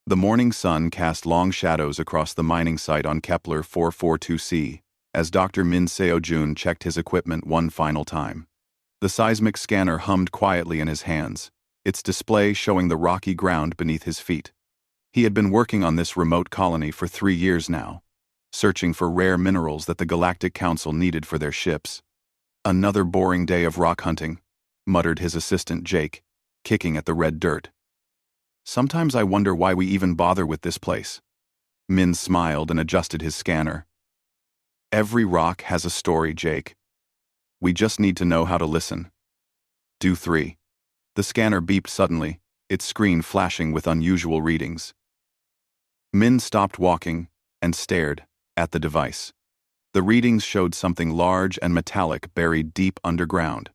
The morning sun cast long shadows across the mining site on Kepler 442c as Dr. Min Seo-jun checked his equipment one final time. The seismic scanner hummed quietly in his hands, its display showing the rocky ground beneath his feet. He had been working on this remote colony for 3 years now, searching for rare minerals that the Galactic Council needed for their ships. "Another boring day of rock hunting," muttered his assistant Jake, kicking at the red dirt. "Sometimes I wonder why we even bother with this place." Min smiled and adjusted his scanner. "Every rock has a story, Jake. We just need to know how to listen." Do 3. The scanner beeped suddenly, its screen flashing with unusual readings. Min stopped walking and stared at the device. The readings showed something large and metallic buried deep underground,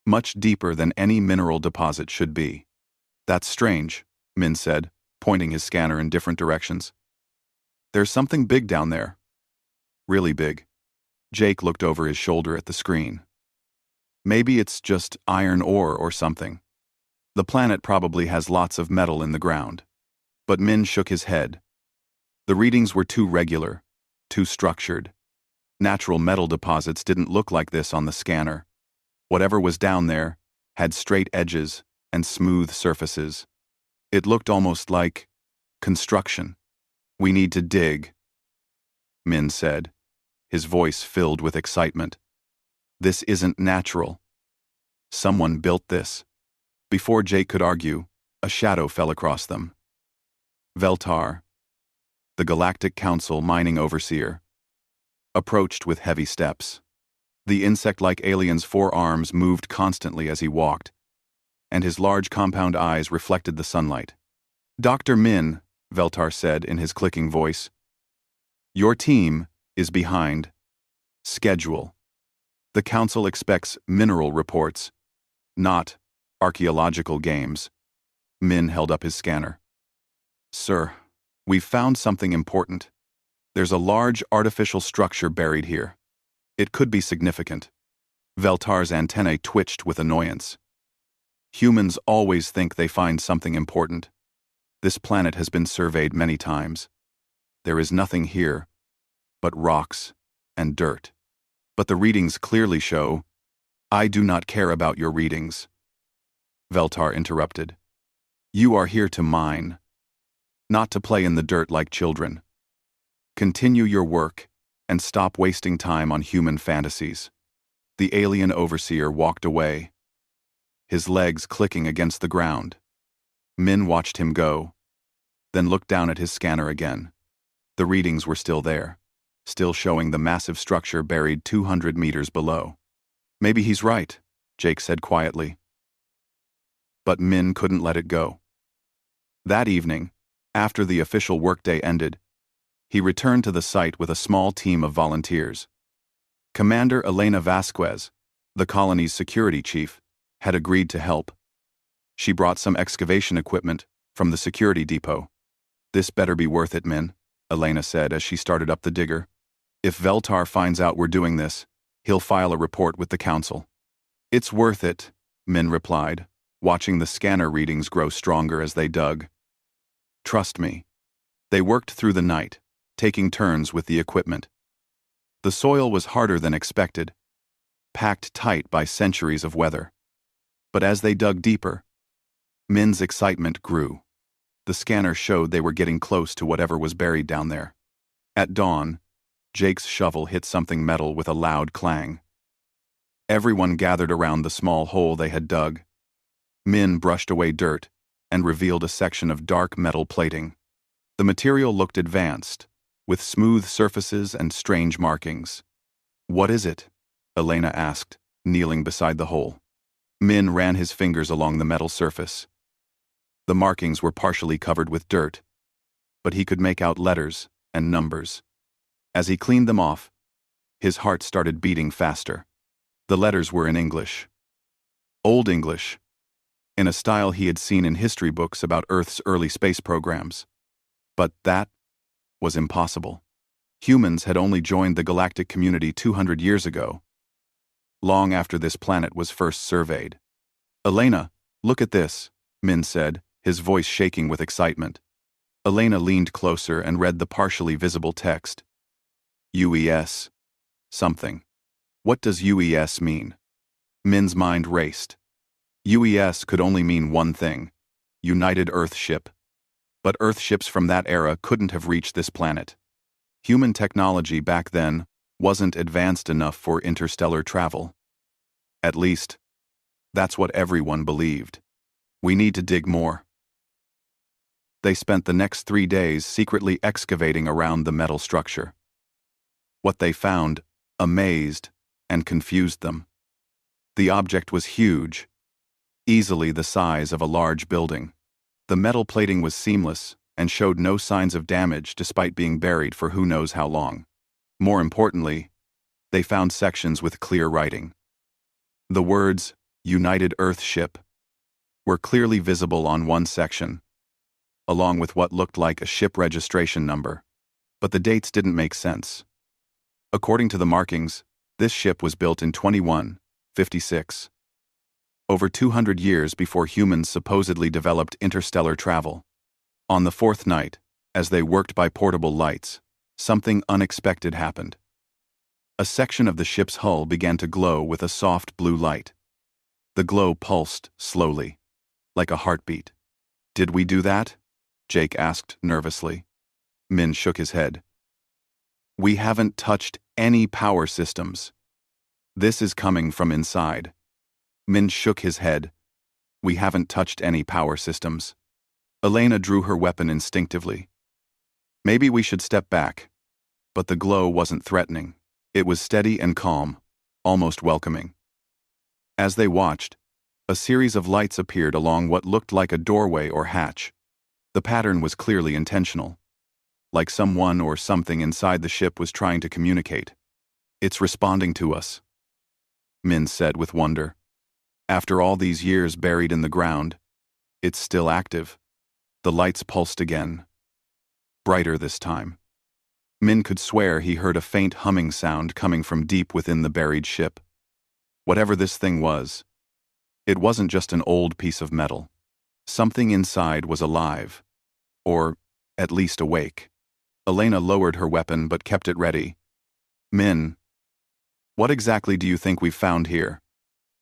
much deeper than any mineral deposit should be. "That's strange," Min said, pointing his scanner in different directions. "There's something big down there. Really big." Jake looked over his shoulder at the screen. "Maybe it's just iron ore or something. The planet probably has lots of metal in the ground." But Min shook his head. The readings were too regular, too structured. Natural metal deposits didn't look like this on the scanner. Whatever was down there had straight edges and smooth surfaces. It looked almost like construction. "We need to dig," Min said, his voice filled with excitement. "This isn't natural. Someone built this." Before Jake could argue, a shadow fell across them. Veltar, the Galactic Council mining overseer, approached with heavy steps. The insect-like alien's 4 arms moved constantly as he walked, and his large compound eyes reflected the sunlight. "Dr. Min," Veltar said in his clicking voice, "your team is behind schedule. The Council expects mineral reports, not archaeological games." Min held up his scanner. "Sir, we've found something important. There's a large artificial structure buried here. It could be significant." Veltar's antennae twitched with annoyance. "Humans always think they find something important. This planet has been surveyed many times. There is nothing here but rocks and dirt. But the readings clearly show—" "I do not care about your readings," Veltar interrupted. "You are here to mine, not to play in the dirt like children. Continue your work and stop wasting time on human fantasies." The alien overseer walked away, his legs clicking against the ground. Min watched him go, then looked down at his scanner again. The readings were still there, still showing the massive structure buried 200 meters below. "Maybe he's right," Jake said quietly. But Min couldn't let it go. That evening, after the official workday ended, he returned to the site with a small team of volunteers. Commander Elena Vasquez, the colony's security chief, had agreed to help. She brought some excavation equipment from the security depot. "This better be worth it, Min," Elena said as she started up the digger. "If Veltar finds out we're doing this, he'll file a report with the Council." "It's worth it," Min replied, watching the scanner readings grow stronger as they dug. "Trust me." They worked through the night, taking turns with the equipment. The soil was harder than expected, packed tight by centuries of weather. But as they dug deeper, Min's excitement grew. The scanner showed they were getting close to whatever was buried down there. At dawn, Jake's shovel hit something metal with a loud clang. Everyone gathered around the small hole they had dug. Min brushed away dirt and revealed a section of dark metal plating. The material looked advanced, with smooth surfaces and strange markings. "What is it?" Elena asked, kneeling beside the hole. Min ran his fingers along the metal surface. The markings were partially covered with dirt, but he could make out letters and numbers. As he cleaned them off, his heart started beating faster. The letters were in English. Old English, in a style he had seen in history books about Earth's early space programs. But that was impossible. Humans had only joined the galactic community 200 years ago, long after this planet was first surveyed. "Elena, look at this," Min said, his voice shaking with excitement. Elena leaned closer and read the partially visible text. UES. Something. What does UES mean? Min's mind raced. UES could only mean one thing: United Earth Ship. But Earthships from that era couldn't have reached this planet. Human technology back then wasn't advanced enough for interstellar travel. At least, that's what everyone believed. We need to dig more. They spent the next 3 days secretly excavating around the metal structure. What they found amazed and confused them. The object was huge, easily the size of a large building. The metal plating was seamless and showed no signs of damage despite being buried for who knows how long. More importantly, they found sections with clear writing. The words, United Earth Ship, were clearly visible on one section, along with what looked like a ship registration number. But the dates didn't make sense. According to the markings, this ship was built in 2156. Over 200 years before humans supposedly developed interstellar travel. On the fourth night, as they worked by portable lights, something unexpected happened. A section of the ship's hull began to glow with a soft blue light. The glow pulsed slowly, like a heartbeat. "Did we do that?" Jake asked nervously. Min shook his head. "We haven't touched any power systems. This is coming from inside." Min shook his head. "We haven't touched any power systems." Elena drew her weapon instinctively. "Maybe we should step back." But the glow wasn't threatening. It was steady and calm, almost welcoming. As they watched, a series of lights appeared along what looked like a doorway or hatch. The pattern was clearly intentional, like someone or something inside the ship was trying to communicate. "It's responding to us," Min said with wonder. "After all these years buried in the ground, it's still active." The lights pulsed again, brighter this time. Min could swear he heard a faint humming sound coming from deep within the buried ship. Whatever this thing was, it wasn't just an old piece of metal. Something inside was alive, or at least awake. Elena lowered her weapon but kept it ready. "Min, what exactly do you think we've found here?"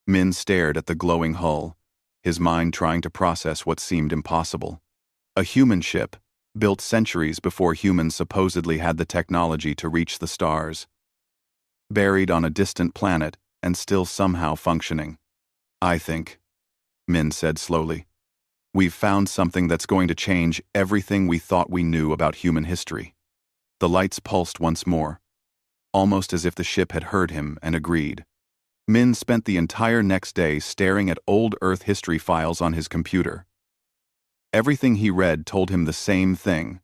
Min stared at the glowing hull, his mind trying to process what seemed impossible. A human ship, built centuries before humans supposedly had the technology to reach the stars. Buried on a distant planet and still somehow functioning. "I think," Min said slowly, "we've found something that's going to change everything we thought we knew about human history." The lights pulsed once more, almost as if the ship had heard him and agreed. Min spent the entire next day staring at old Earth history files on his computer. Everything he read told him the same thing.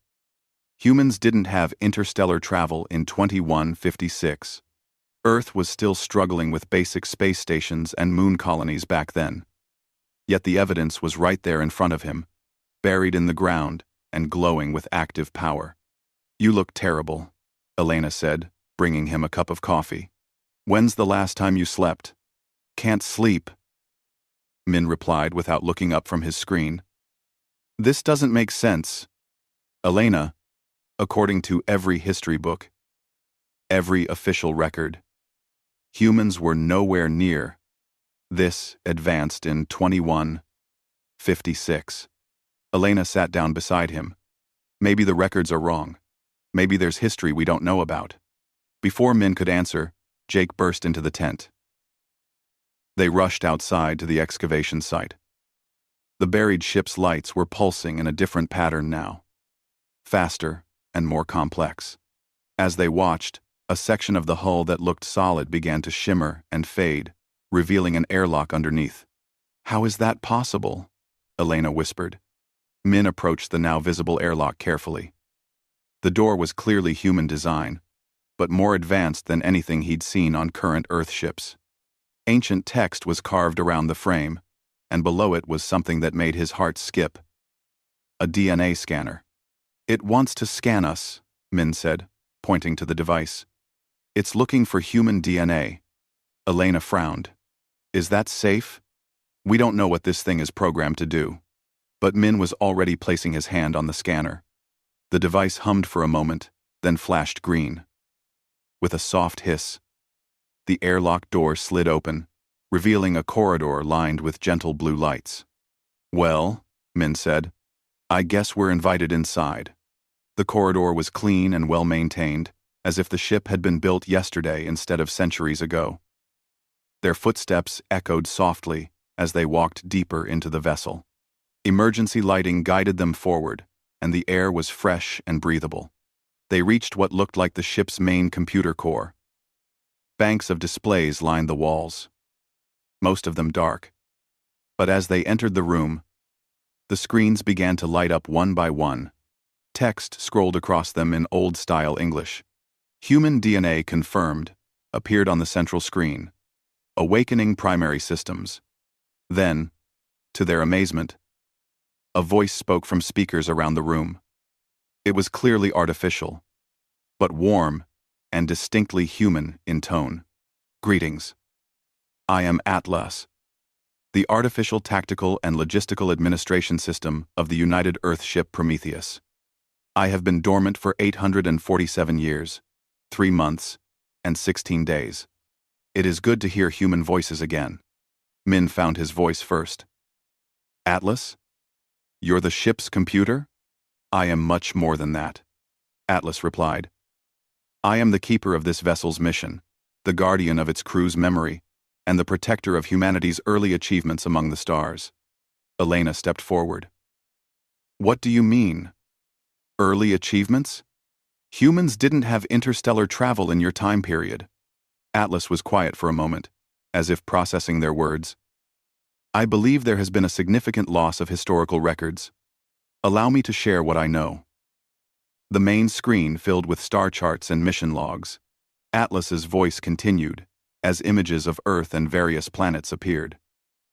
Humans didn't have interstellar travel in 2156. Earth was still struggling with basic space stations and moon colonies back then. Yet the evidence was right there in front of him, buried in the ground and glowing with active power. "You look terrible," Elena said, bringing him a cup of coffee. "When's the last time you slept?" "Can't sleep," Min replied without looking up from his screen. "This doesn't make sense." "Elena, according to every history book, every official record, humans were nowhere near this advanced in 2156. Elena sat down beside him. "Maybe the records are wrong. Maybe there's history we don't know about." Before Min could answer, Jake burst into the tent. They rushed outside to the excavation site. The buried ship's lights were pulsing in a different pattern now, faster and more complex. As they watched, a section of the hull that looked solid began to shimmer and fade, revealing an airlock underneath. "How is that possible?" Elena whispered. Min approached the now visible airlock carefully. The door was clearly human design, but more advanced than anything he'd seen on current Earth ships. Ancient text was carved around the frame, and below it was something that made his heart skip. A DNA scanner. "It wants to scan us," Min said, pointing to the device. "It's looking for human DNA." Elena frowned. "Is that safe? We don't know what this thing is programmed to do." But Min was already placing his hand on the scanner. The device hummed for a moment, then flashed green. With a soft hiss, the airlock door slid open, revealing a corridor lined with gentle blue lights. "Well," Min said, "I guess we're invited inside." The corridor was clean and well-maintained, as if the ship had been built yesterday instead of centuries ago. Their footsteps echoed softly as they walked deeper into the vessel. Emergency lighting guided them forward, and the air was fresh and breathable. They reached what looked like the ship's main computer core. Banks of displays lined the walls, most of them dark. But as they entered the room, the screens began to light up one by one. Text scrolled across them in old-style English. "Human DNA confirmed," appeared on the central screen. "Awakening primary systems." Then, to their amazement, a voice spoke from speakers around the room. It was clearly artificial, but warm and distinctly human in tone. "Greetings. I am Atlas, the Artificial Tactical and Logistical Administration System of the United Earth ship Prometheus. I have been dormant for 847 years, 3 months, and 16 days. It is good to hear human voices again." Min found his voice first. "Atlas? You're the ship's computer?" "I am much more than that," Atlas replied. "I am the keeper of this vessel's mission, the guardian of its crew's memory, and the protector of humanity's early achievements among the stars." Elena stepped forward. "What do you mean? Early achievements? Humans didn't have interstellar travel in your time period." Atlas was quiet for a moment, as if processing their words. "I believe there has been a significant loss of historical records. Allow me to share what I know." The main screen filled with star charts and mission logs. Atlas's voice continued, as images of Earth and various planets appeared.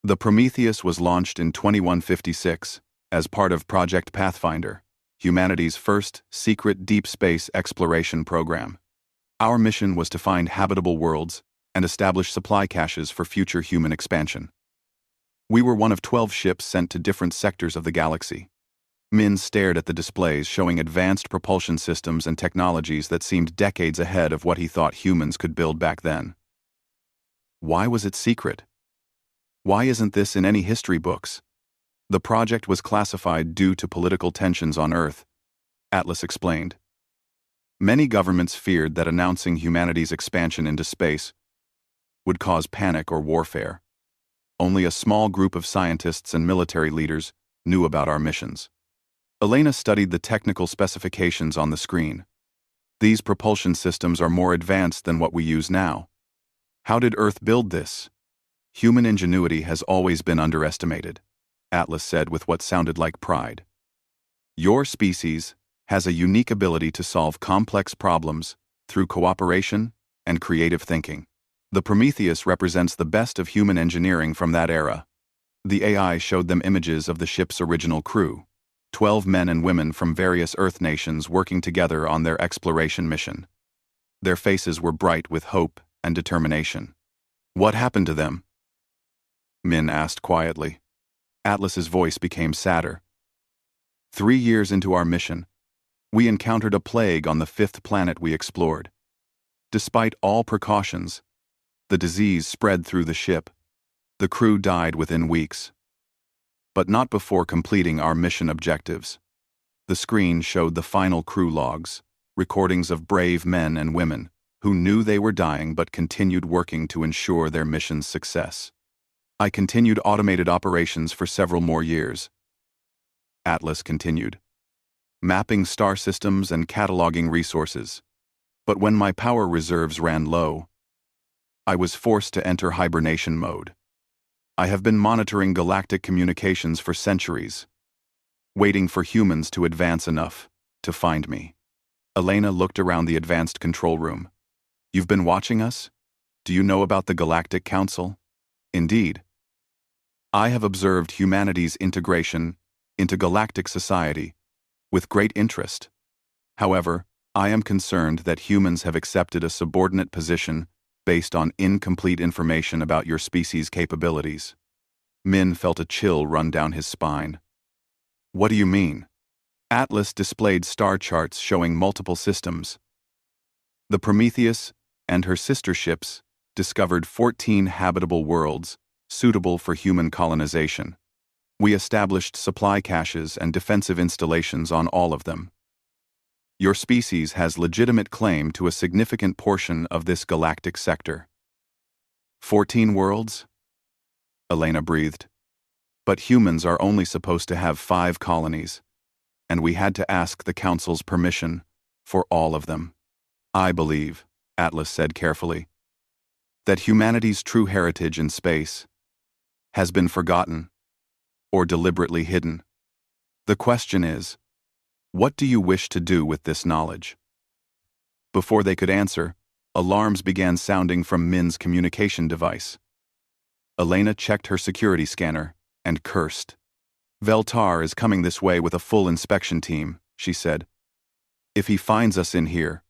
The Prometheus was launched in 2156 as part of Project Pathfinder, humanity's first secret deep space exploration program. Our mission was to find habitable worlds and establish supply caches for future human expansion. We were one of 12 ships sent to different sectors of the galaxy. Min stared at the displays showing advanced propulsion systems and technologies that seemed decades ahead of what he thought humans could build back then. Why was it secret? Why isn't this in any history books? The project was classified due to political tensions on Earth, Atlas explained. Many governments feared that announcing humanity's expansion into space would cause panic or warfare. Only a small group of scientists and military leaders knew about our missions. Elena studied the technical specifications on the screen. "These propulsion systems are more advanced than what we use now. How did Earth build this?" "Human ingenuity has always been underestimated," Atlas said with what sounded like pride. "Your species has a unique ability to solve complex problems through cooperation and creative thinking. The Prometheus represents the best of human engineering from that era." The AI showed them images of the ship's original crew, 12 men and women from various Earth nations working together on their exploration mission. Their faces were bright with hope and determination. "What happened to them?" Min asked quietly. Atlas's voice became sadder. 3 years into our mission, we encountered a plague on the 5th planet we explored. Despite all precautions, the disease spread through the ship. The crew died within weeks. But not before completing our mission objectives. The screen showed the final crew logs, recordings of brave men and women who knew they were dying but continued working to ensure their mission's success. "I continued automated operations for several more years," Atlas continued, "mapping star systems and cataloging resources. But when my power reserves ran low, I was forced to enter hibernation mode. I have been monitoring galactic communications for centuries, waiting for humans to advance enough to find me." Elena looked around the advanced control room. "You've been watching us? Do you know about the Galactic Council?" "Indeed. I have observed humanity's integration into galactic society with great interest. However, I am concerned that humans have accepted a subordinate position based on incomplete information about your species' capabilities." Min felt a chill run down his spine. "What do you mean?" Atlas displayed star charts showing multiple systems. The Prometheus and her sister ships discovered 14 habitable worlds suitable for human colonization. We established supply caches and defensive installations on all of them. Your species has legitimate claim to a significant portion of this galactic sector. 14 worlds? Elena breathed. But humans are only supposed to have 5 colonies, and we had to ask the Council's permission for all of them. I believe, Atlas said carefully, that humanity's true heritage in space has been forgotten or deliberately hidden. The question is, what do you wish to do with this knowledge? Before they could answer, alarms began sounding from Min's communication device. Elena checked her security scanner and cursed. Veltar is coming this way with a full inspection team, she said. If he finds us in here,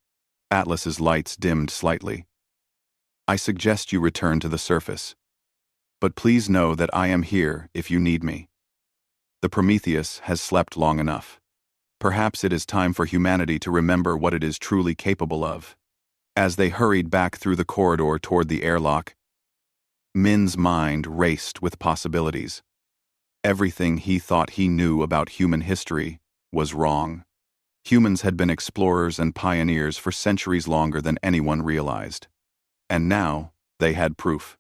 Atlas's lights dimmed slightly. I suggest you return to the surface. But please know that I am here if you need me. The Prometheus has slept long enough. Perhaps it is time for humanity to remember what it is truly capable of. As they hurried back through the corridor toward the airlock, Min's mind raced with possibilities. Everything he thought he knew about human history was wrong. Humans had been explorers and pioneers for centuries longer than anyone realized. And now, they had proof.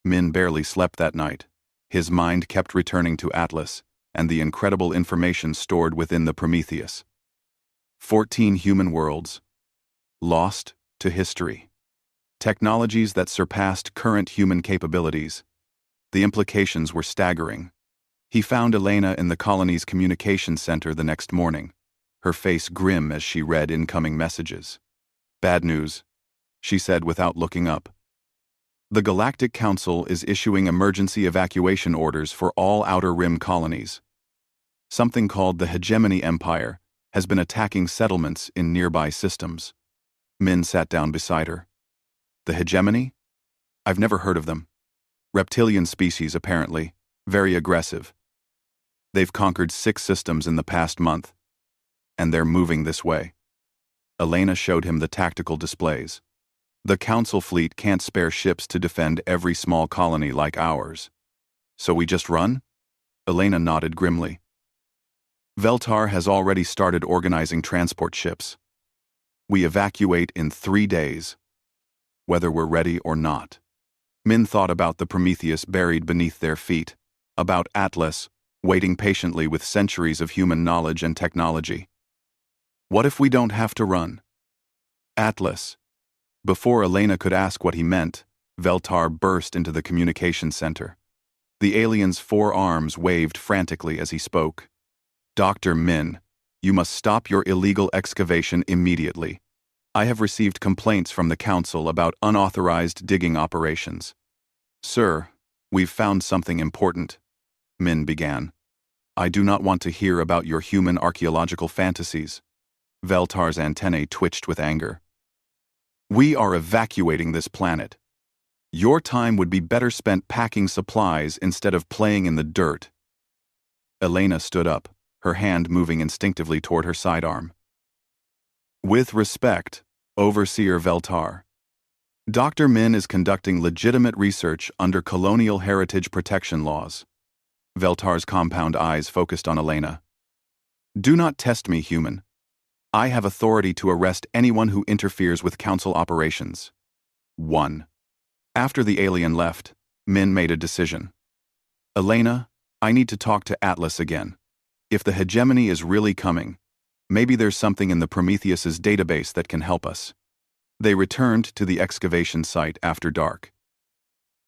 Min barely slept that night. His mind kept returning to Atlas and the incredible information stored within the Prometheus. 14 human worlds, lost to history. Technologies that surpassed current human capabilities. The implications were staggering. He found Elena in the colony's communications center the next morning, her face grim as she read incoming messages. Bad news, she said without looking up. The Galactic Council is issuing emergency evacuation orders for all Outer Rim colonies. Something called the Hegemony Empire has been attacking settlements in nearby systems. Min sat down beside her. The Hegemony? I've never heard of them. Reptilian species, apparently. Very aggressive. They've conquered 6 systems in the past month, and they're moving this way. Elena showed him the tactical displays. The Council fleet can't spare ships to defend every small colony like ours. So we just run? Elena nodded grimly. Veltar has already started organizing transport ships. We evacuate in 3 days, whether we're ready or not. Min thought about the Prometheus buried beneath their feet, about Atlas, waiting patiently with centuries of human knowledge and technology. What if we don't have to run? Atlas. Before Elena could ask what he meant, Veltar burst into the communication center. The alien's 4 arms waved frantically as he spoke. Dr. Min, you must stop your illegal excavation immediately. I have received complaints from the Council about unauthorized digging operations. Sir, we've found something important, Min began. I do not want to hear about your human archaeological fantasies. Veltar's antennae twitched with anger. We are evacuating this planet. Your time would be better spent packing supplies instead of playing in the dirt. Elena stood up, her hand moving instinctively toward her sidearm. With respect, Overseer Veltar. Dr. Min is conducting legitimate research under colonial heritage protection laws. Veltar's compound eyes focused on Elena. Do not test me, human. I have authority to arrest anyone who interferes with Council operations. 1. After the alien left, Min made a decision. Elena, I need to talk to Atlas again. If the hegemony is really coming, maybe there's something in the Prometheus's database that can help us. They returned to the excavation site after dark.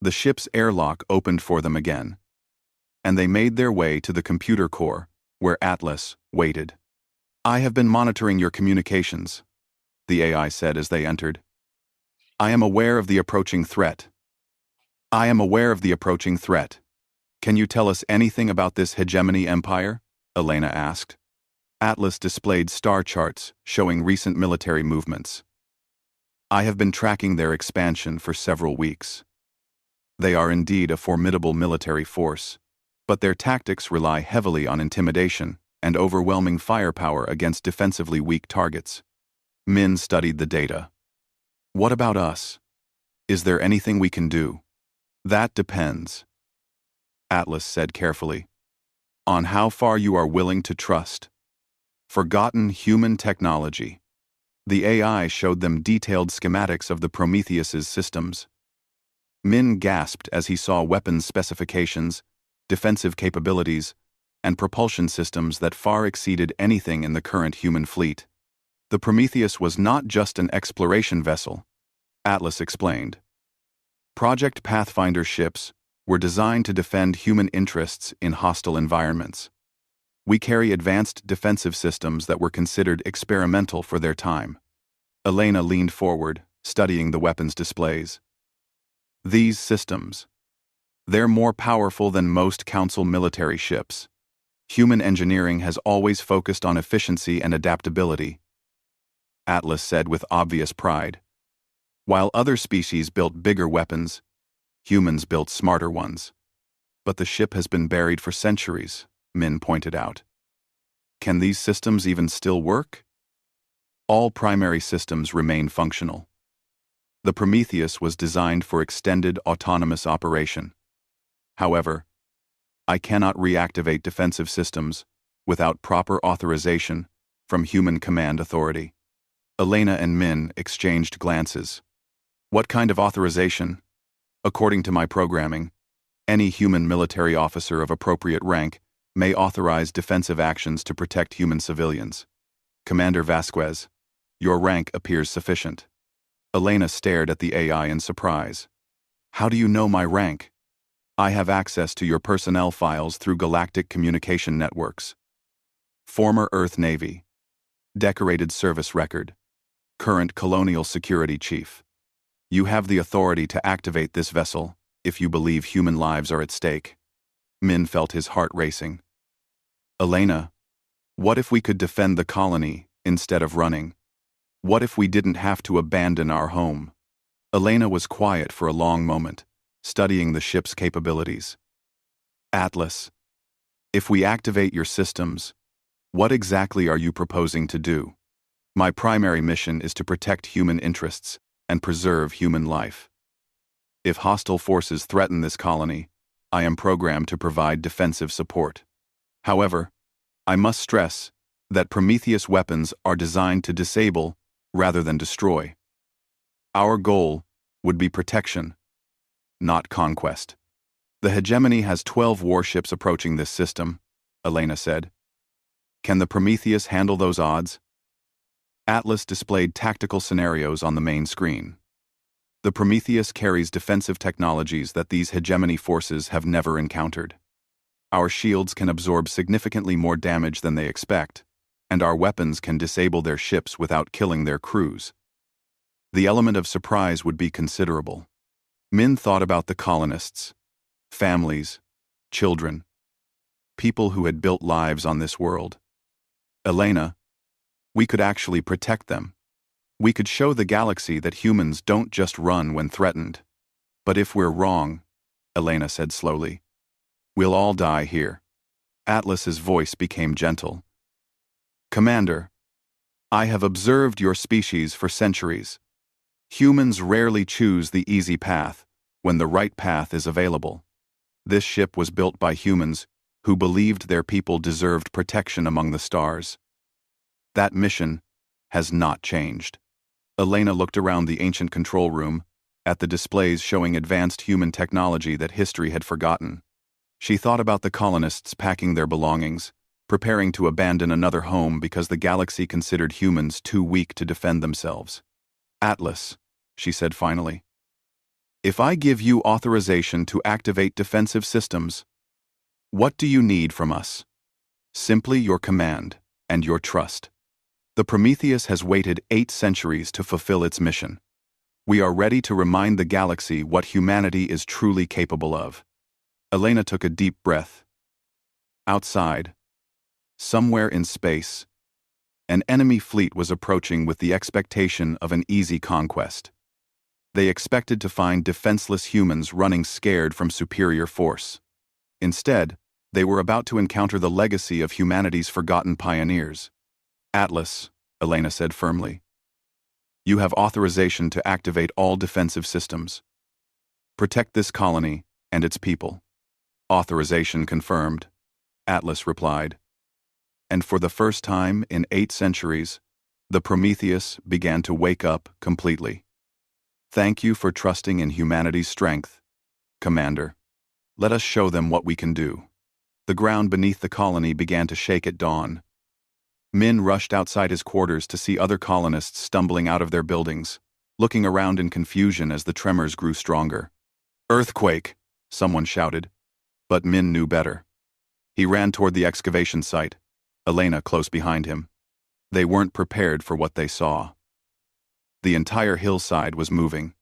The ship's airlock opened for them again, and they made their way to the computer core, where Atlas waited. I have been monitoring your communications, the AI said as they entered. I am aware of the approaching threat. Can you tell us anything about this hegemony empire? Elena asked. Atlas displayed star charts showing recent military movements. I have been tracking their expansion for several weeks. They are indeed a formidable military force, but their tactics rely heavily on intimidation, and overwhelming firepower against defensively weak targets. Min studied the data. What about us? Is there anything we can do? That depends, Atlas said carefully, on how far you are willing to trust. Forgotten human technology. The AI showed them detailed schematics of the Prometheus's systems. Min gasped as he saw weapons specifications, defensive capabilities, and propulsion systems that far exceeded anything in the current human fleet. The Prometheus was not just an exploration vessel, Atlas explained. Project Pathfinder ships were designed to defend human interests in hostile environments. We carry advanced defensive systems that were considered experimental for their time. Elena leaned forward, studying the weapons displays. These systems. They're more powerful than most Council military ships. Human engineering has always focused on efficiency and adaptability, Atlas said with obvious pride. While other species built bigger weapons, humans built smarter ones. But the ship has been buried for centuries, Min pointed out. Can these systems even still work? All primary systems remain functional. The Prometheus was designed for extended autonomous operation. However, I cannot reactivate defensive systems without proper authorization from human command authority. Elena and Min exchanged glances. What kind of authorization? According to my programming, any human military officer of appropriate rank may authorize defensive actions to protect human civilians. Commander Vasquez, your rank appears sufficient. Elena stared at the AI in surprise. How do you know my rank? I have access to your personnel files through galactic communication networks. Former Earth Navy. Decorated service record. Current Colonial Security Chief. You have the authority to activate this vessel if you believe human lives are at stake. Min felt his heart racing. Elena, what if we could defend the colony instead of running? What if we didn't have to abandon our home? Elena was quiet for a long moment, studying the ship's capabilities. Atlas, if we activate your systems, what exactly are you proposing to do? My primary mission is to protect human interests and preserve human life. If hostile forces threaten this colony, I am programmed to provide defensive support. However, I must stress that Prometheus weapons are designed to disable rather than destroy. Our goal would be protection, not conquest. The hegemony has 12 warships approaching this system, Elena said. Can the Prometheus handle those odds? Atlas displayed tactical scenarios on the main screen. The Prometheus carries defensive technologies that these hegemony forces have never encountered. Our shields can absorb significantly more damage than they expect, and our weapons can disable their ships without killing their crews. The element of surprise would be considerable. Min thought about the colonists, families, children, people who had built lives on this world. Elena, we could actually protect them. We could show the galaxy that humans don't just run when threatened. But if we're wrong, Elena said slowly, we'll all die here. Atlas's voice became gentle. Commander, I have observed your species for centuries. Humans rarely choose the easy path when the right path is available. This ship was built by humans who believed their people deserved protection among the stars. That mission has not changed. Elena looked around the ancient control room, at the displays showing advanced human technology that history had forgotten. She thought about the colonists packing their belongings, preparing to abandon another home because the galaxy considered humans too weak to defend themselves. Atlas, she said finally, if I give you authorization to activate defensive systems, what do you need from us? Simply your command and your trust. The Prometheus has waited 8 centuries to fulfill its mission. We are ready to remind the galaxy what humanity is truly capable of. Elena took a deep breath. Outside, somewhere in space, an enemy fleet was approaching with the expectation of an easy conquest. They expected to find defenseless humans running scared from superior force. Instead, They were about to encounter the legacy of humanity's forgotten pioneers. Atlas, Elena said firmly. You have authorization to activate all defensive systems. Protect this colony and its people. Authorization confirmed, Atlas replied. And for the first time in 8 centuries, the Prometheus began to wake up completely. Thank you for trusting in humanity's strength, Commander. Let us show them what we can do. The ground beneath the colony began to shake at dawn. Min rushed outside his quarters to see other colonists stumbling out of their buildings, looking around in confusion as the tremors grew stronger. Earthquake, someone shouted. But Min knew better. He ran toward the excavation site, Elena close behind him. They weren't prepared for what they saw. The entire hillside was moving,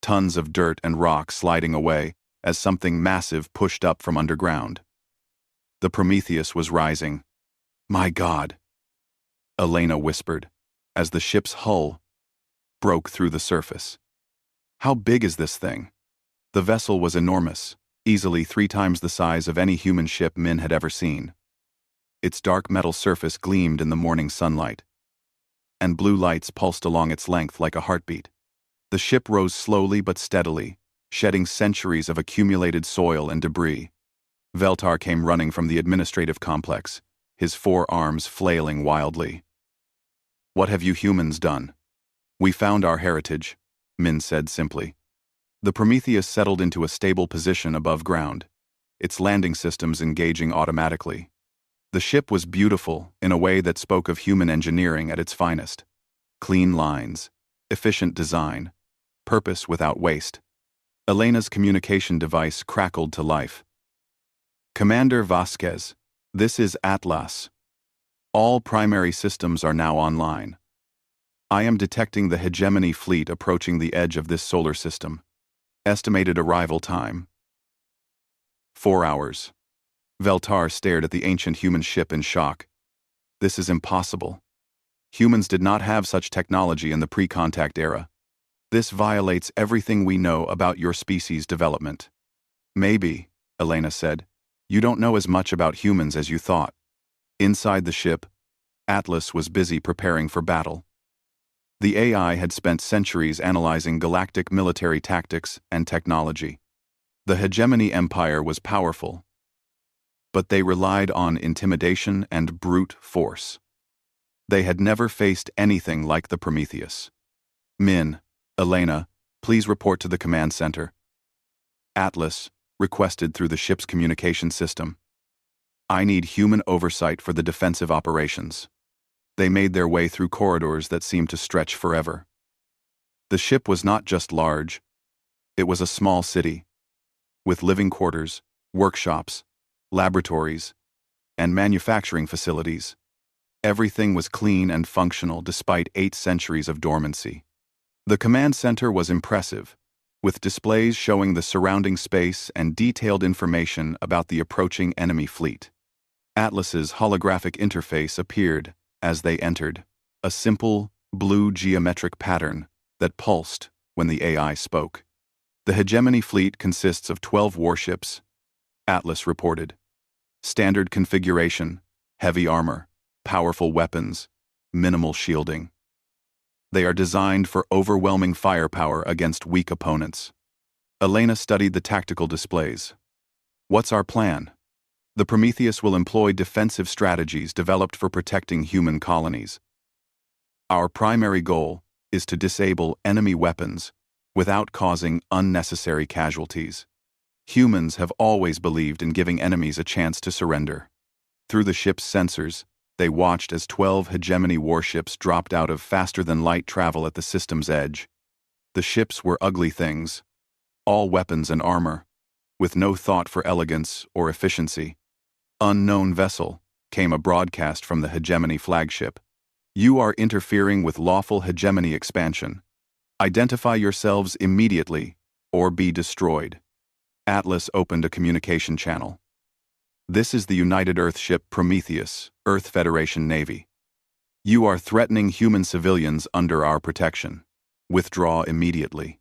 tons of dirt and rock sliding away as something massive pushed up from underground. The Prometheus was rising. My God, Elena whispered, as the ship's hull broke through the surface. How big is this thing? The vessel was enormous, easily 3 times the size of any human ship Min had ever seen. Its dark metal surface gleamed in the morning sunlight, and blue lights pulsed along its length like a heartbeat. The ship rose slowly but steadily, shedding centuries of accumulated soil and debris. Veltar came running from the administrative complex, his 4 arms flailing wildly. What have you humans done? We found our heritage, Min said simply. The Prometheus settled into a stable position above ground, its landing systems engaging automatically. The ship was beautiful in a way that spoke of human engineering at its finest. Clean lines, efficient design, purpose without waste. Elena's communication device crackled to life. Commander Vasquez, this is Atlas. All primary systems are now online. I am detecting the hegemony fleet approaching the edge of this solar system. Estimated arrival time: 4 hours. Veltar stared at the ancient human ship in shock. This is impossible. Humans did not have such technology in the pre-contact era. This violates everything we know about your species' development. Maybe, Elena said, you don't know as much about humans as you thought. Inside the ship, Atlas was busy preparing for battle. The AI had spent centuries analyzing galactic military tactics and technology. The hegemony empire was powerful, but they relied on intimidation and brute force. They had never faced anything like the Prometheus. Min, Elena, please report to the command center. Atlas requested through the ship's communication system. I need human oversight for the defensive operations. They made their way through corridors that seemed to stretch forever. The ship was not just large, it was a small city, with living quarters, workshops, laboratories, and manufacturing facilities. Everything was clean and functional despite 8 centuries of dormancy. The command center was impressive, with displays showing the surrounding space and detailed information about the approaching enemy fleet. Atlas's holographic interface appeared as they entered, a simple, blue geometric pattern that pulsed when the AI spoke. The hegemony fleet consists of 12 warships, Atlas reported. Standard configuration, heavy armor, powerful weapons, minimal shielding. They are designed for overwhelming firepower against weak opponents. Elena studied the tactical displays. What's our plan? The Prometheus will employ defensive strategies developed for protecting human colonies. Our primary goal is to disable enemy weapons without causing unnecessary casualties. Humans have always believed in giving enemies a chance to surrender. Through the ship's sensors, they watched as 12 hegemony warships dropped out of faster-than-light travel at the system's edge. The ships were ugly things, all weapons and armor, with no thought for elegance or efficiency. Unknown vessel, came a broadcast from the hegemony flagship. You are interfering with lawful hegemony expansion. Identify yourselves immediately, or be destroyed. Atlas opened a communication channel. This is the United Earth ship Prometheus, Earth Federation Navy. You are threatening human civilians under our protection. Withdraw immediately.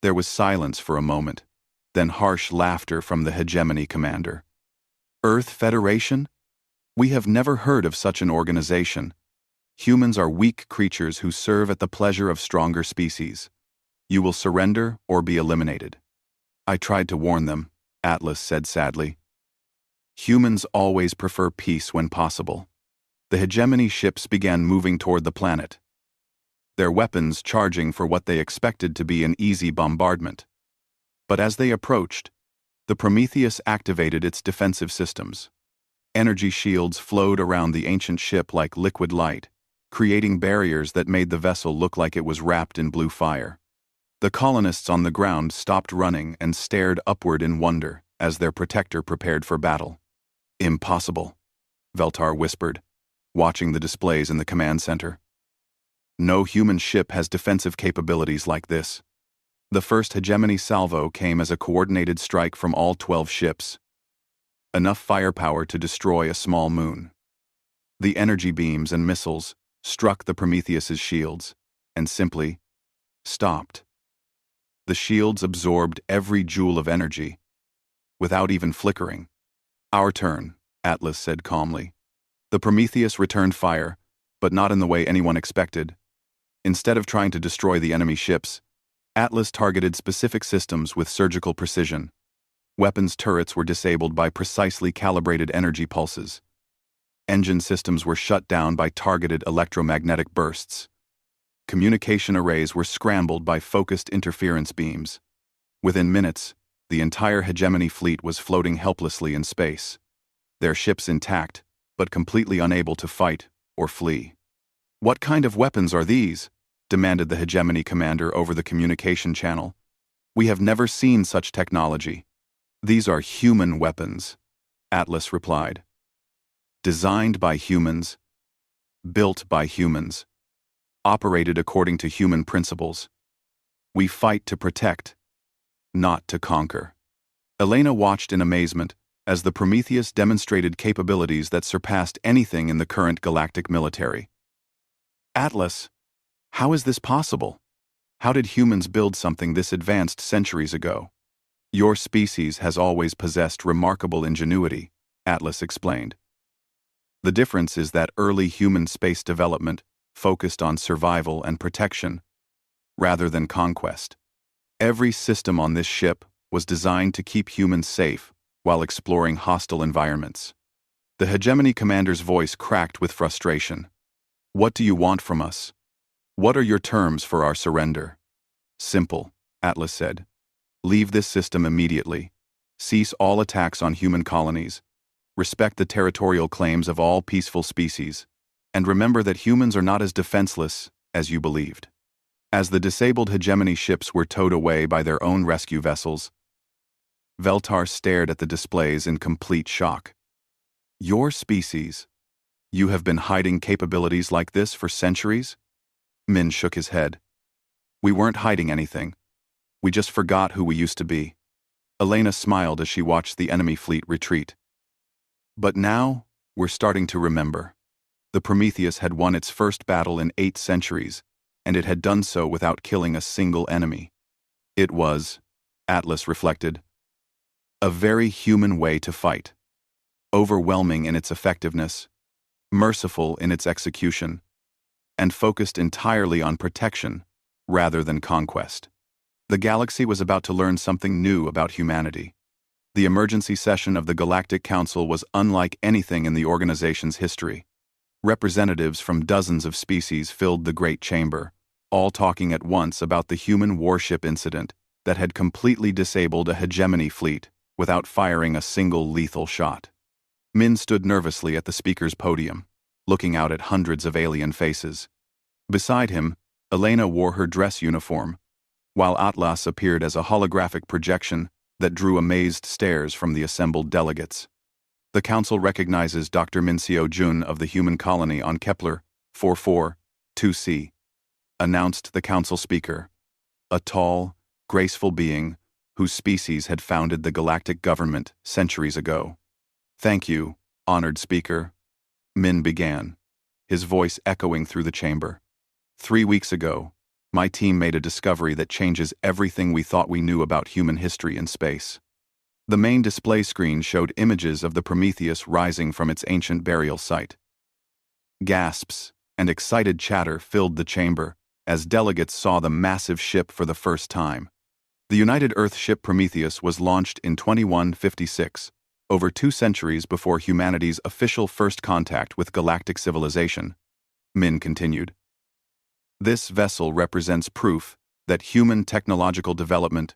There was silence for a moment, then harsh laughter from the hegemony commander. Earth Federation? We have never heard of such an organization. Humans are weak creatures who serve at the pleasure of stronger species. You will surrender or be eliminated. I tried to warn them, Atlas said sadly. Humans always prefer peace when possible. The hegemony ships began moving toward the planet, their weapons charging for what they expected to be an easy bombardment. But as they approached, the Prometheus activated its defensive systems. Energy shields flowed around the ancient ship like liquid light, creating barriers that made the vessel look like it was wrapped in blue fire. The colonists on the ground stopped running and stared upward in wonder as their protector prepared for battle. Impossible, Veltar whispered, watching the displays in the command center. No human ship has defensive capabilities like this. The first hegemony salvo came as a coordinated strike from all 12 ships. Enough firepower to destroy a small moon. The energy beams and missiles struck the Prometheus's shields and simply stopped. The shields absorbed every joule of energy, without even flickering. Our turn, Atlas said calmly. The Prometheus returned fire, but not in the way anyone expected. Instead of trying to destroy the enemy ships, Atlas targeted specific systems with surgical precision. Weapons turrets were disabled by precisely calibrated energy pulses. Engine systems were shut down by targeted electromagnetic bursts. Communication arrays were scrambled by focused interference beams. Within minutes, the entire hegemony fleet was floating helplessly in space, their ships intact, but completely unable to fight or flee. What kind of weapons are these? Demanded the hegemony commander over the communication channel. We have never seen such technology. These are human weapons, Atlas replied. Designed by humans, built by humans, operated according to human principles. We fight to protect, not to conquer. Elena watched in amazement as the Prometheus demonstrated capabilities that surpassed anything in the current galactic military. Atlas, how is this possible? How did humans build something this advanced centuries ago? Your species has always possessed remarkable ingenuity, Atlas explained. The difference is that early human space development focused on survival and protection, rather than conquest. Every system on this ship was designed to keep humans safe while exploring hostile environments. The hegemony commander's voice cracked with frustration. What do you want from us? What are your terms for our surrender? Simple, Atlas said. Leave this system immediately. Cease all attacks on human colonies. Respect the territorial claims of all peaceful species. And remember that humans are not as defenseless as you believed. As the disabled hegemony ships were towed away by their own rescue vessels, Veltar stared at the displays in complete shock. Your species? You have been hiding capabilities like this for centuries? Min shook his head. We weren't hiding anything. We just forgot who we used to be. Elena smiled as she watched the enemy fleet retreat. But now, we're starting to remember. The Prometheus had won its first battle in 8 centuries, and it had done so without killing a single enemy. It was, Atlas reflected, a very human way to fight. Overwhelming in its effectiveness, merciful in its execution, and focused entirely on protection rather than conquest. The galaxy was about to learn something new about humanity. The emergency session of the Galactic Council was unlike anything in the organization's history. Representatives from dozens of species filled the Great Chamber, all talking at once about the human warship incident that had completely disabled a hegemony fleet without firing a single lethal shot. Min stood nervously at the speaker's podium, looking out at hundreds of alien faces. Beside him, Elena wore her dress uniform, while Atlas appeared as a holographic projection that drew amazed stares from the assembled delegates. The Council recognizes Dr. Min-Seo Jun of the human colony on Kepler 442c, announced the Council speaker, a tall, graceful being whose species had founded the galactic government centuries ago. Thank you, honored speaker. Min began, his voice echoing through the chamber. 3 weeks ago, my team made a discovery that changes everything we thought we knew about human history in space. The main display screen showed images of the Prometheus rising from its ancient burial site. Gasps and excited chatter filled the chamber as delegates saw the massive ship for the first time. The United Earth ship Prometheus was launched in 2156, over 2 centuries before humanity's official first contact with galactic civilization. Min continued. This vessel represents proof that human technological development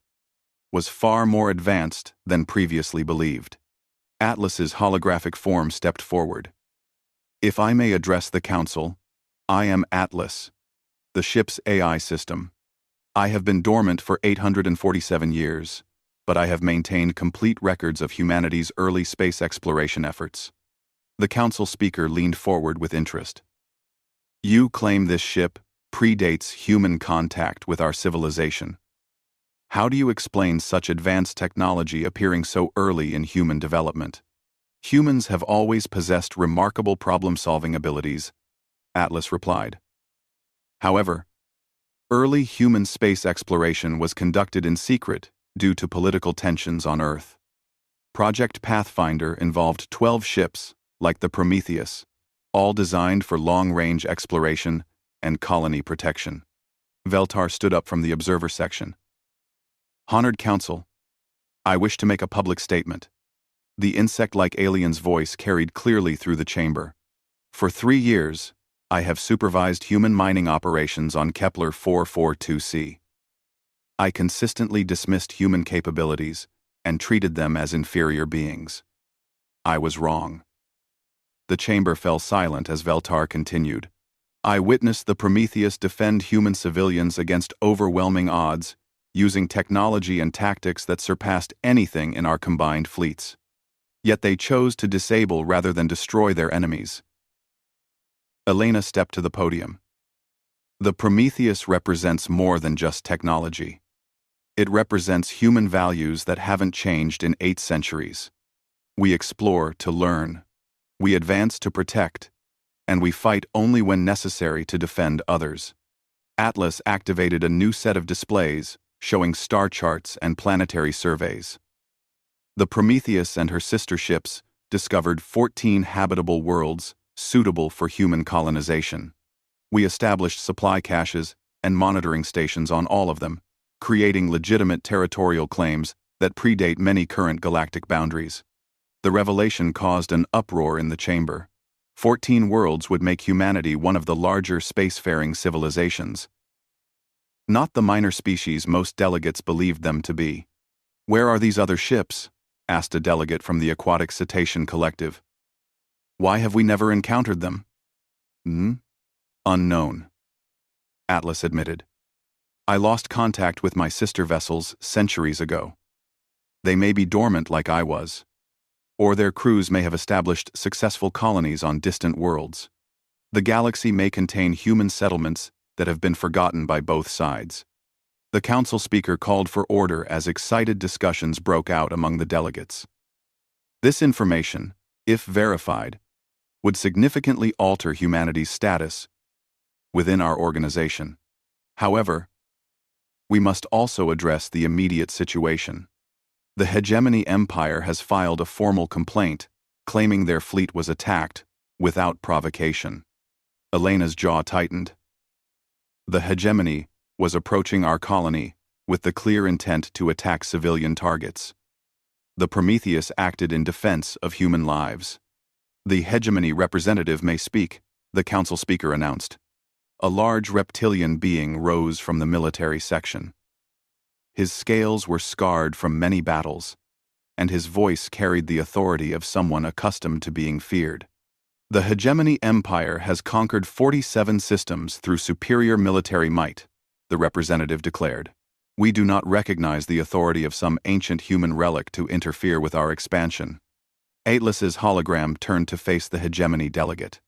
was far more advanced than previously believed. Atlas's holographic form stepped forward. If I may address the Council, I am Atlas, the ship's AI system. I have been dormant for 847 years, but I have maintained complete records of humanity's early space exploration efforts. The Council speaker leaned forward with interest. You claim this ship predates human contact with our civilization. How do you explain such advanced technology appearing so early in human development? Humans have always possessed remarkable problem-solving abilities, Atlas replied. However, early human space exploration was conducted in secret due to political tensions on Earth. Project Pathfinder involved 12 ships, like the Prometheus, all designed for long-range exploration and colony protection. Veltar stood up from the observer section. Honored Council, I wish to make a public statement. The insect-like alien's voice carried clearly through the chamber. For 3 years, I have supervised human mining operations on Kepler 442c. I consistently dismissed human capabilities and treated them as inferior beings. I was wrong. The chamber fell silent as Veltar continued. I witnessed the Prometheus defend human civilians against overwhelming odds, using technology and tactics that surpassed anything in our combined fleets. Yet they chose to disable rather than destroy their enemies. Elena stepped to the podium. The Prometheus represents more than just technology. It represents human values that haven't changed in 8 centuries. We explore to learn. We advance to protect. And we fight only when necessary to defend others. Atlas activated a new set of displays, showing star charts and planetary surveys. The Prometheus and her sister ships discovered 14 habitable worlds suitable for human colonization. We established supply caches and monitoring stations on all of them, creating legitimate territorial claims that predate many current galactic boundaries. The revelation caused an uproar in the chamber. 14 worlds would make humanity one of the larger spacefaring civilizations. Not the minor species most delegates believed them to be. Where are these other ships? Asked a delegate from the Aquatic Cetacean Collective. Why have we never encountered them? Unknown. Atlas admitted. I lost contact with my sister vessels centuries ago. They may be dormant like I was, or their crews may have established successful colonies on distant worlds. The galaxy may contain human settlements that have been forgotten by both sides. The council speaker called for order as excited discussions broke out among the delegates. This information, if verified, would significantly alter humanity's status within our organization. However, we must also address the immediate situation. The Hegemony Empire has filed a formal complaint, claiming their fleet was attacked without provocation. Elena's jaw tightened. The Hegemony was approaching our colony with the clear intent to attack civilian targets. The Prometheus acted in defense of human lives. The Hegemony representative may speak, the council speaker announced. A large reptilian being rose from the military section. His scales were scarred from many battles, and his voice carried the authority of someone accustomed to being feared. The Hegemony Empire has conquered 47 systems through superior military might, the representative declared. We do not recognize the authority of some ancient human relic to interfere with our expansion. Atlas's hologram turned to face the Hegemony delegate.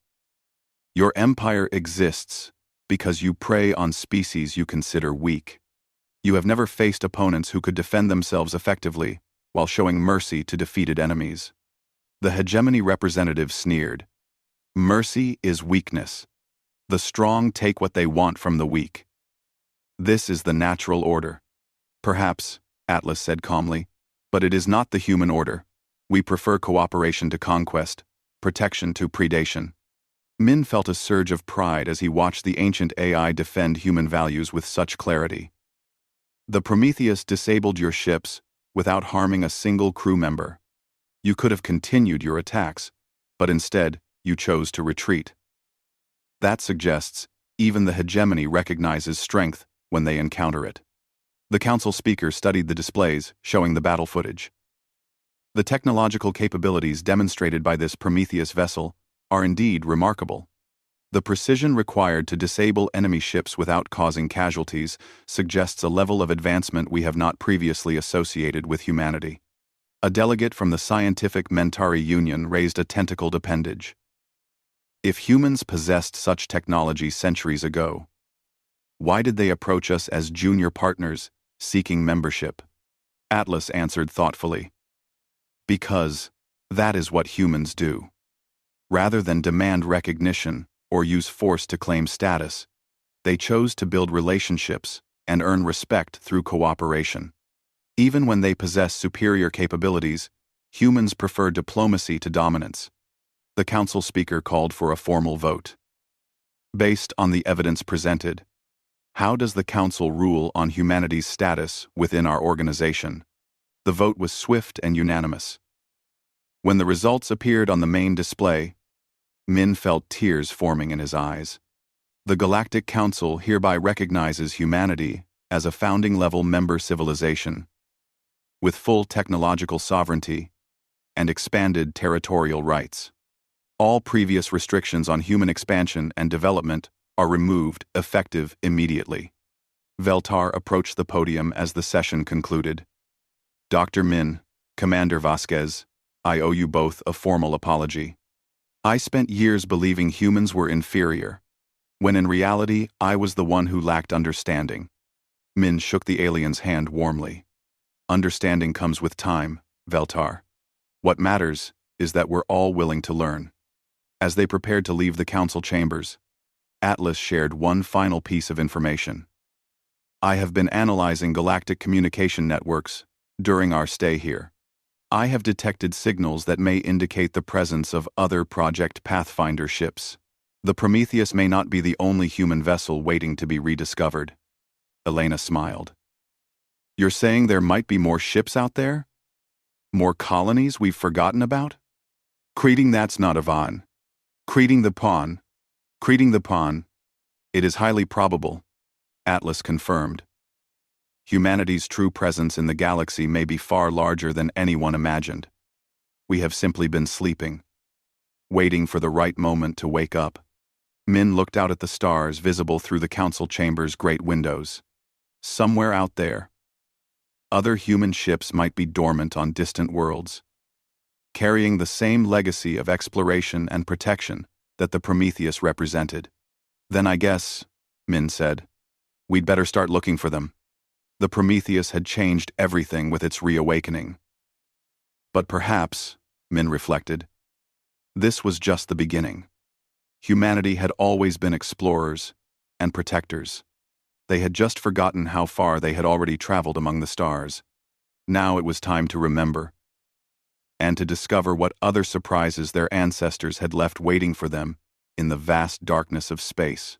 Your empire exists because you prey on species you consider weak. You have never faced opponents who could defend themselves effectively while showing mercy to defeated enemies. The Hegemony representative sneered. Mercy is weakness. The strong take what they want from the weak. This is the natural order. Perhaps, Atlas said calmly, But it is not the human order. We prefer cooperation to conquest, protection to predation. Min felt a surge of pride as he watched the ancient AI defend human values with such clarity. The Prometheus disabled your ships without harming a single crew member. You could have continued your attacks, but instead, you chose to retreat. That suggests even the hegemony recognizes strength when they encounter it. The council speaker studied the displays showing the battle footage. The technological capabilities demonstrated by this Prometheus vessel are indeed remarkable. The precision required to disable enemy ships without causing casualties suggests a level of advancement we have not previously associated with humanity. A delegate from the Scientific Mentari Union raised a tentacled appendage. If humans possessed such technology centuries ago, why did they approach us as junior partners, seeking membership? Atlas answered thoughtfully. Because that is what humans do. Rather than demand recognition or use force to claim status, they chose to build relationships and earn respect through cooperation. Even when they possess superior capabilities, humans prefer diplomacy to dominance. The council speaker called for a formal vote. Based on the evidence presented, how does the council rule on humanity's status within our organization? The vote was swift and unanimous. When the results appeared on the main display, Min felt tears forming in his eyes. The Galactic Council hereby recognizes humanity as a founding-level member civilization, with full technological sovereignty and expanded territorial rights. All previous restrictions on human expansion and development are removed, effective immediately. Veltar approached the podium as the session concluded. Dr. Min, Commander Vasquez, I owe you both a formal apology. I spent years believing humans were inferior, when in reality I was the one who lacked understanding. Min shook the alien's hand warmly. Understanding comes with time, Veltar. What matters is that we're all willing to learn. As they prepared to leave the council chambers, Atlas shared one final piece of information. I have been analyzing galactic communication networks during our stay here. I have detected signals that may indicate the presence of other Project Pathfinder ships. The Prometheus may not be the only human vessel waiting to be rediscovered. Elena smiled. You're saying there might be more ships out there? More colonies we've forgotten about? Creating that's not Avan. Creating the pawn. It is highly probable, Atlas confirmed. Humanity's true presence in the galaxy may be far larger than anyone imagined. We have simply been sleeping, waiting for the right moment to wake up. Min looked out at the stars visible through the council chamber's great windows. Somewhere out there, other human ships might be dormant on distant worlds, carrying the same legacy of exploration and protection that the Prometheus represented. Then I guess, Min said, we'd better start looking for them. The Prometheus had changed everything with its reawakening. But perhaps, Min reflected, this was just the beginning. Humanity had always been explorers and protectors. They had just forgotten how far they had already traveled among the stars. Now it was time to remember, and to discover what other surprises their ancestors had left waiting for them in the vast darkness of space.